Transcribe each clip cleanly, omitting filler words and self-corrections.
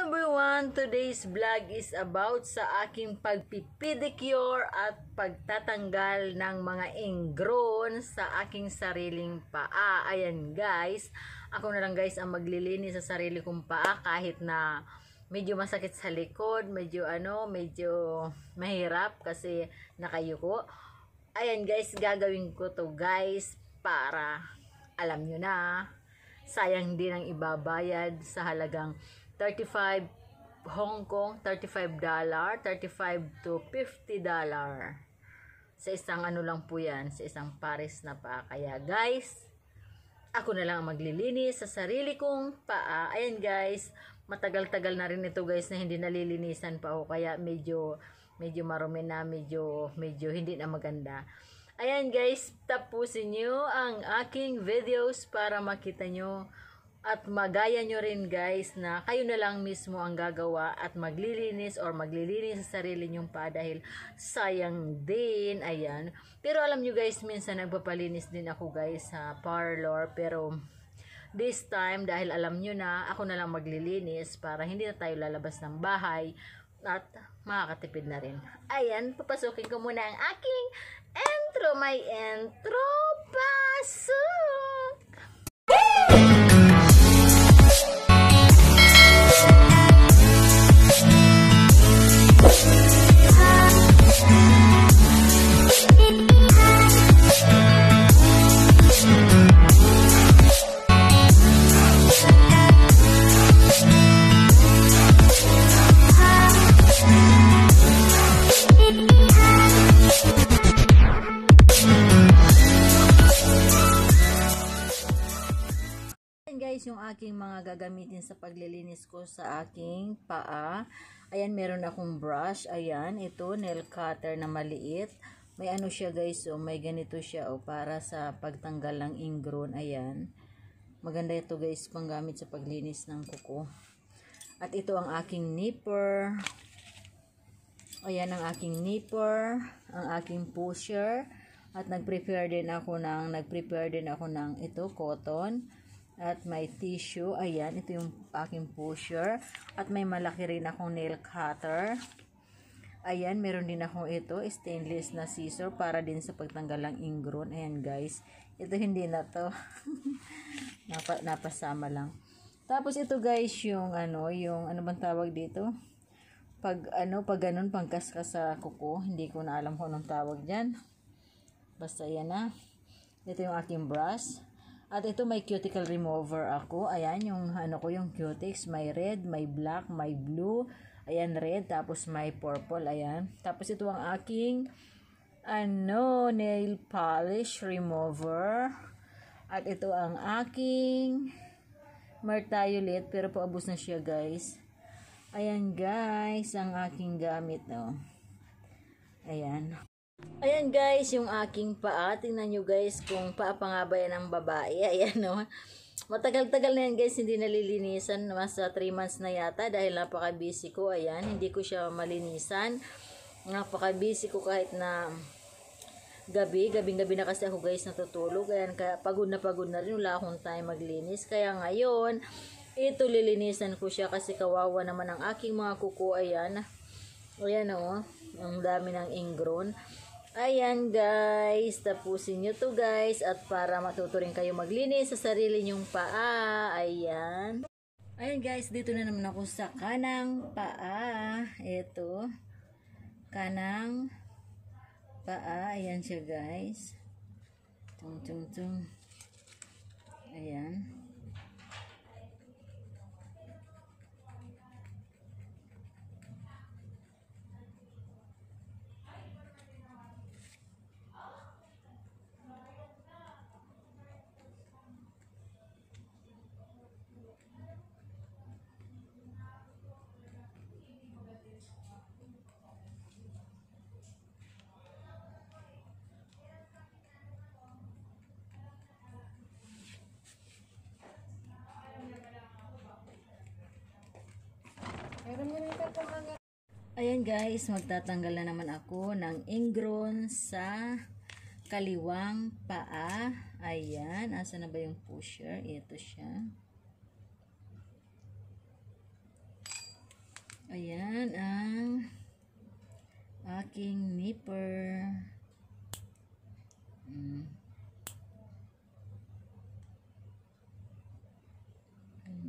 everyone! Today's vlog is about sa aking pagpipedicure at pagtatanggal ng mga ingrown sa aking sariling paa. Ayan guys, ako na lang guys ang maglilinis sa sarili kong paa kahit na medyo masakit sa likod, medyo mahirap kasi nakayuko. Ayan guys, gagawin ko to guys para alam nyo na, sayang din ang ibabayad sa halagang 35 Hong Kong, $35, 35 to $50 sa isang ano lang po yan, sa isang pares na paa. Kaya guys, ako na lang maglilinis sa sarili kong paa. Ayan guys, matagal-tagal na rin ito guys na hindi nalilinisan pa ako, kaya medyo marumi na, medyo hindi na maganda. Ayan guys, tapusin nyo ang aking videos para makita nyo at magaya nyo rin guys na kayo na lang mismo ang gagawa at maglilinis sa sarili nyong paa dahil sayang din. Ayan. Pero alam nyo guys, minsan nagpapalinis din ako guys sa parlor, pero this time dahil alam nyo na, ako na lang maglilinis para hindi na tayo lalabas ng bahay at makakatipid na rin. Ayan, papasukin ko muna ang aking intro, may intro, pasok! Guys, yung aking mga gagamitin sa paglilinis ko sa aking paa. Ayan, meron akong brush. Ayan, ito nail cutter na maliit. May ano siya guys, so may ganito siya para sa pagtanggal ng ingrown. Ayan, maganda ito guys, panggamit sa paglinis ng kuko. At ito ang aking nipper. Ayan ang aking nipper, ang aking pusher. At nag-prepare din ako ng ito, cotton. At may tissue. Ayan, ito yung aking pusher. At may malaki rin akong nail cutter. Ayan, meron din akong ito, stainless na scissor para din sa pagtanggal ng ingrown. Ayan guys, ito hindi na to. Napasama lang. Tapos ito guys, yung ano bang tawag dito? Pag ganun, pangkaskas sa kuko. Hindi ko na alam kung anong tawag dyan. Basta yan na. Ito yung aking brush. At ito may cuticle remover ako. Ayan yung yung cutics. May red, may black, may blue. Ayan red, tapos may purple. Ayan. Tapos ito ang aking nail polish remover. At ito ang aking Martiolet, pero paubos na siya guys. Ayan guys, ang aking gamit no. Ayan. Ayan guys, yung aking paa. Tingnan nyo guys kung paa pa nga ba yan ng babae. Ayan no. Matagal-tagal na yan guys, hindi nalilinisan. Mas 3 months na yata dahil napaka-busy ko. Ayan, hindi ko siya malinisan. Napaka-busy ko kahit na gabing-gabi na kasi ako guys natutulog. Ayan, kaya pagod na rin. Wala akong time maglinis. Kaya ngayon, ito lilinisan ko siya kasi kawawa naman ang aking mga kuko. Ayan. Ayan o. Ang dami ng ingrown. Ayan guys, tapusin nyo to guys at para matuto rin kayo maglinis sa sarili nyong paa. Ayan. Ayan guys, dito na naman ako sa kanang paa. Ito. Kanang paa. Ayan siya guys. Tung. Ayan. Ayan guys, magtatanggal na naman ako ng ingrown sa kaliwang paa. Ayan, asa na ba yung pusher? Ito siya. Ayan ang aking nipper.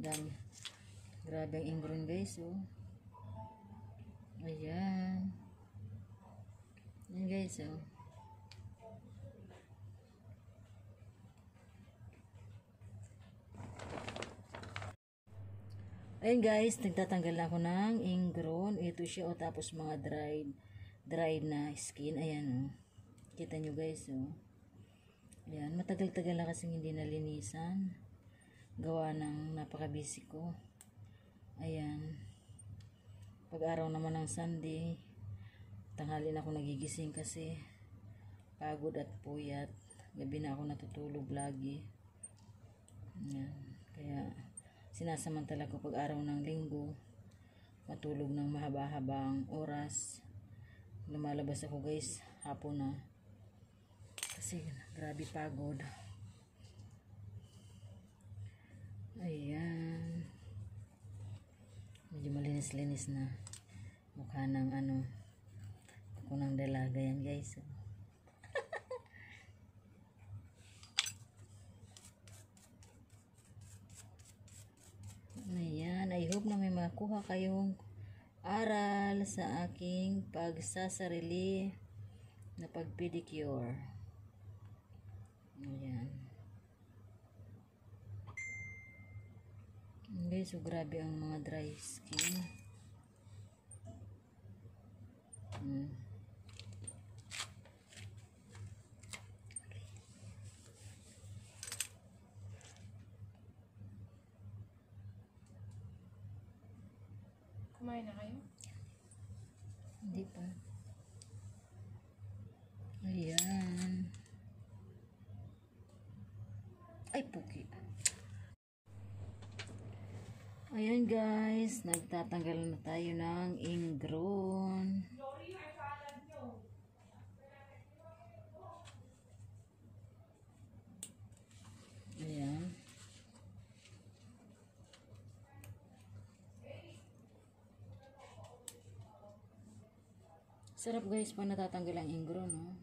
Dami. Grabe ang ingron guys, oh. Ayan. Ayan guys, oh. Ayan guys, nagtatanggal ako ng ingron. Ito siya, oh. Tapos mga dried na skin. Ayan, oh. Kita nyo guys, oh. Ayan, matagal-tagal na kasing hindi nalinisan. Gawa ng napaka-busy ko. Ayan. Pag araw naman ng Sunday, tanghali na ako nagigising kasi pagod at puyat. Gabi na ako natutulog lagi. Ayan. Kaya sinasamantala ko pag araw ng linggo, matulog ng mahaba-habang oras. Lumalabas ako guys, hapon na. Kasi grabe pagod. Ayan. Medyo malinis-linis na. Mukha ng ako ng dalaga yan guys. Ayan. I hope na may makuha kayong aral sa aking pagsasarili na pag-pedicure. Ayan. Guys, so grabe ang mga dry skin. Kumain na kayo? Hindi pa. Ayan. Ay, puki. Ayan guys, nagtatanggal na tayo ng ingron. Ayan. Sarap guys pa natatanggal ang ingron, no?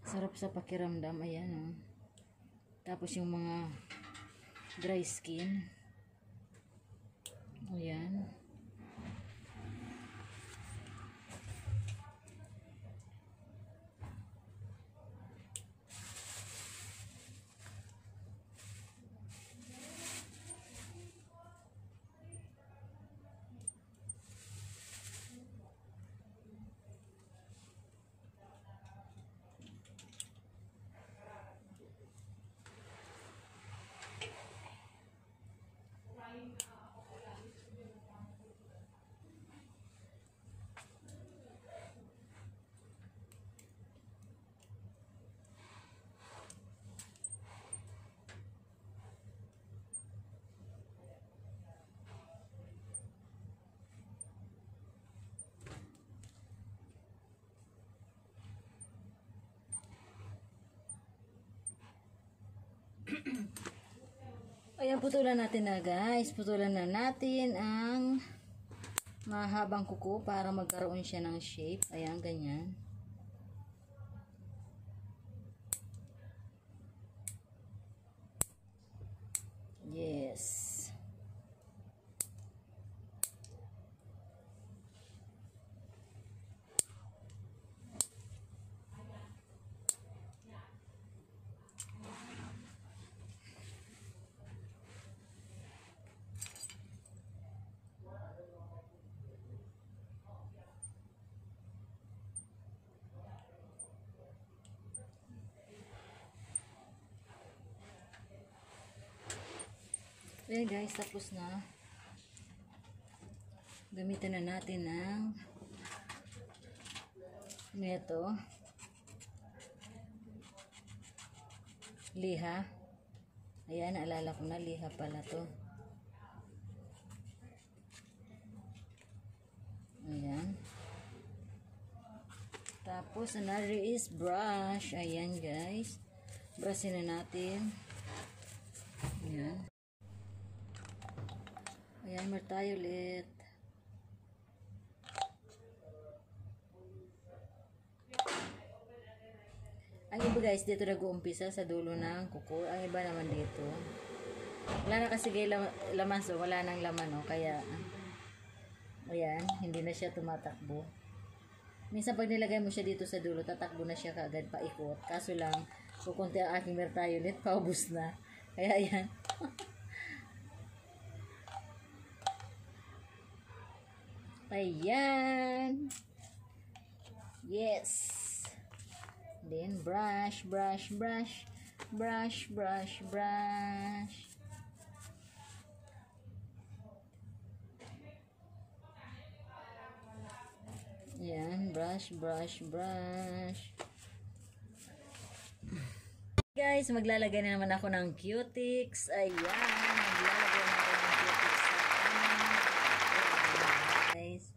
Sarap sa pakiramdam, ayan, no? Tapos yung mga dry skin. Ayan. Ayan, putulan natin na guys. Putulan na natin ang mahabang kuko para magkaroon siya ng shape. Ayan, ganyan. Yes. Ayan guys, tapos na. Gamitin na natin ng neto. Liha. Ayan, naalala ko na, liha pala to. Ayan. Tapos, another is brush. Ayan guys. Brushin na natin. Ayan. Ayan Timer tayo ulit. Ang iba guys, dito nag-uumpisa sa dulo ng kuko. Ang iba naman dito. Wala na kasi laman, so wala nang laman, no? Kaya, ayan, hindi na siya tumatakbo. Minsan pag nilagay mo siya dito sa dulo, tatakbo na siya kaagad paikot. Kaso lang, kukunti ang aking Mertayulit, paubos na. Kaya ayan. Ayan. Yes. Then brush, brush, brush, brush, brush, brush. Yan, brush, brush, brush. Guys, maglalagay na naman ako ng cutics. Ayan, maglalagay na ako ng cutics sa guys.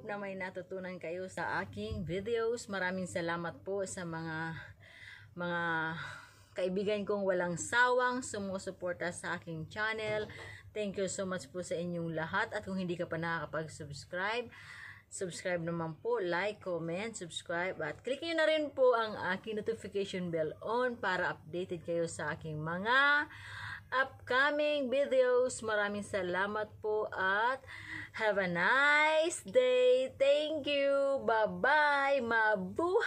Na may natutunan kayo sa aking videos. Maraming salamat po sa mga kaibigan kong walang sawang sumusuporta sa aking channel. Thank you so much po sa inyong lahat. At kung hindi ka pa nakakapag-subscribe, subscribe naman po, like, comment, subscribe, at click nyo na rin po ang aking notification bell on para updated kayo sa aking mga upcoming videos. Maraming salamat po at have a nice day. Thank you. Bye-bye. Mabuhay!